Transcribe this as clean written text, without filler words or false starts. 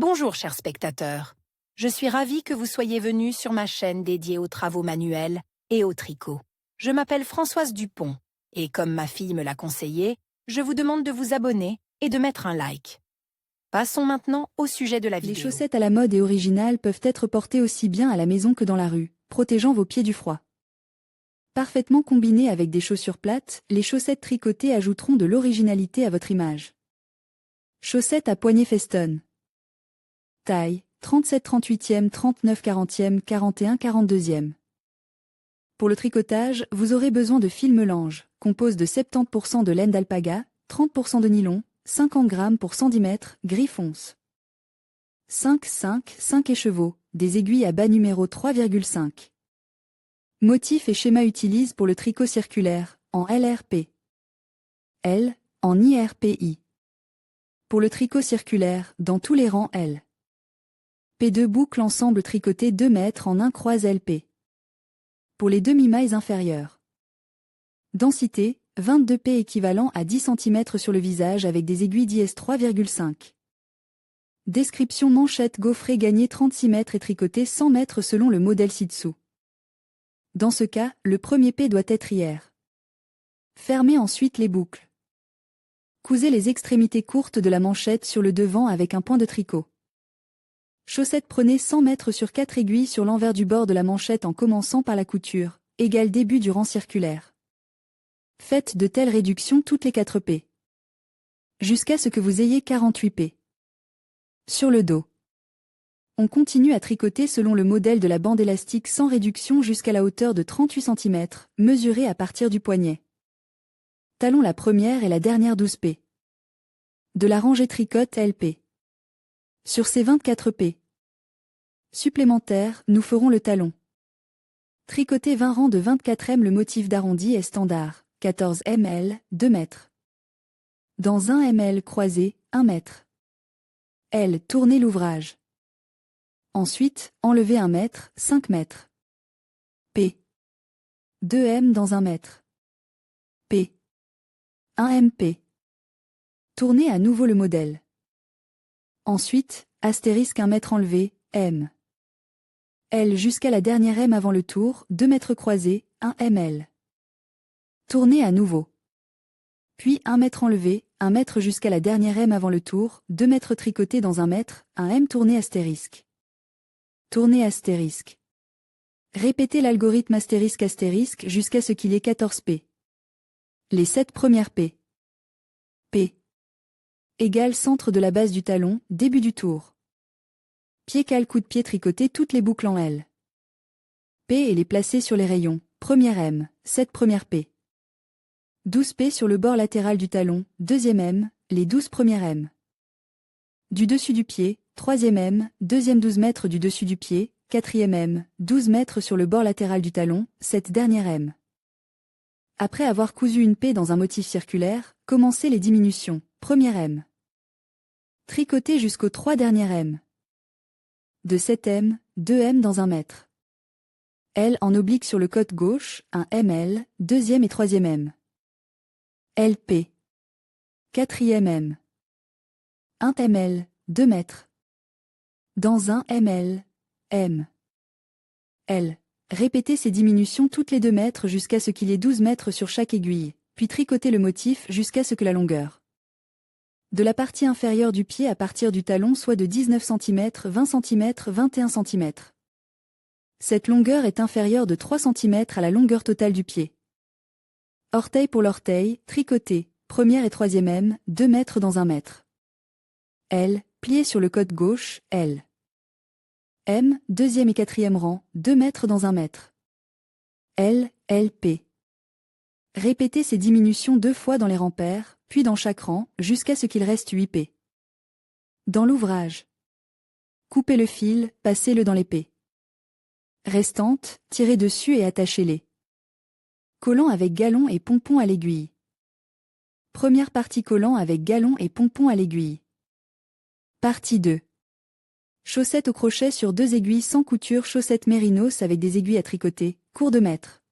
Bonjour chers spectateurs, je suis ravie que vous soyez venus sur ma chaîne dédiée aux travaux manuels et au tricot. Je m'appelle Françoise Dupont et comme ma fille me l'a conseillé, je vous demande de vous abonner et de mettre un like. Passons maintenant au sujet de la vidéo. Les chaussettes à la mode et originales peuvent être portées aussi bien à la maison que dans la rue, protégeant vos pieds du froid. Parfaitement combinées avec des chaussures plates, les chaussettes tricotées ajouteront de l'originalité à votre image. Chaussettes à poignée festonne. Taille, 37-38e, 39-40e, 41-42e. Pour le tricotage, vous aurez besoin de fil melange, compose de 70% de laine d'alpaga, 30% de nylon, 50 g pour 110 mètres, gris fonce. 5 écheveaux, des aiguilles à bas numéro 3,5. Motifs et schémas utilisent pour le tricot circulaire, en LRP. L, en IRPI. Pour le tricot circulaire, dans tous les rangs L. P2 boucle ensemble tricoté 2 mètres en 1 croise LP. Pour les demi-mailles inférieures. Densité, 22 P équivalent à 10 cm sur le visage avec des aiguilles d'IS 3,5. Description manchette gaufrée gagnée 36 mètres et tricotée 100 mètres selon le modèle ci-dessous. Dans ce cas, le premier P doit être IR. Fermez ensuite les boucles. Cousez les extrémités courtes de la manchette sur le devant avec un point de tricot. Chaussette prenez 100 mètres sur 4 aiguilles sur l'envers du bord de la manchette en commençant par la couture, égale début du rang circulaire. Faites de telles réductions toutes les 4 P. Jusqu'à ce que vous ayez 48 P. Sur le dos. On continue à tricoter selon le modèle de la bande élastique sans réduction jusqu'à la hauteur de 38 cm, mesurée à partir du poignet. Talons la première et la dernière 12 P. De la rangée tricote LP. Sur ces 24 P supplémentaires, nous ferons le talon. Tricoter 20 rangs de 24 M. Le motif d'arrondi est standard, 14 ml, 2 mètres. Dans 1 ml croisé, 1 mètre. L. Tournez l'ouvrage. Ensuite, enlevez 1 mètre, 5 mètres. P. 2 M dans 1 mètre. P. 1 MP. Tournez à nouveau le modèle. Ensuite, astérisque 1 mètre enlevé, M. L jusqu'à la dernière M avant le tour, 2 mètres croisés, 1 ml. Tournez à nouveau. Puis 1 mètre enlevé, 1 mètre jusqu'à la dernière M avant le tour, 2 mètres tricotés dans 1 mètre, 1 M tourné astérisque. Tournez astérisque. Répétez l'algorithme astérisque jusqu'à ce qu'il y ait 14 P. Les 7 premières P. P. Égale centre de la base du talon, début du tour. Pied cale coup de pied tricoté toutes les boucles en L. P et les placer sur les rayons, première M, 7 premières P. 12 P sur le bord latéral du talon, deuxième M, les 12 premières M. Du dessus du pied, troisième M, deuxième 12 mètres du dessus du pied, quatrième M, 12 mètres sur le bord latéral du talon, cette dernière M. Après avoir cousu une P dans un motif circulaire, commencez les diminutions, première M. Tricotez jusqu'aux 3 dernières M. De 7 M, 2 M dans 1 mètre. L en oblique sur le côté gauche, 1 ml, deuxième et troisième M. LP. Quatrième M. 1 ml, 2 mètres. Dans 1 ml, M. L. Répétez ces diminutions toutes les 2 mètres jusqu'à ce qu'il y ait 12 mètres sur chaque aiguille, puis tricotez le motif jusqu'à ce que la longueur de la partie inférieure du pied à partir du talon soit de 19 cm, 20 cm, 21 cm. Cette longueur est inférieure de 3 cm à la longueur totale du pied. Orteil pour l'orteil, tricoté, première et troisième M, 2 mètres dans 1 mètre. L, plié sur le côté gauche, L. M, deuxième et quatrième rang, 2 mètres dans 1 mètre. L, LP. Répétez ces diminutions 2 fois dans les rangs pairs, puis dans chaque rang, jusqu'à ce qu'il reste 8 P. Dans l'ouvrage. Coupez le fil, passez-le dans les P. Restantes, tirez dessus et attachez-les. Collant avec galon et pompon à l'aiguille. Première partie collant avec galon et pompon à l'aiguille. Partie 2. Chaussettes au crochet sur 2 aiguilles sans couture, chaussettes mérinos avec des aiguilles à tricoter, court de mètre.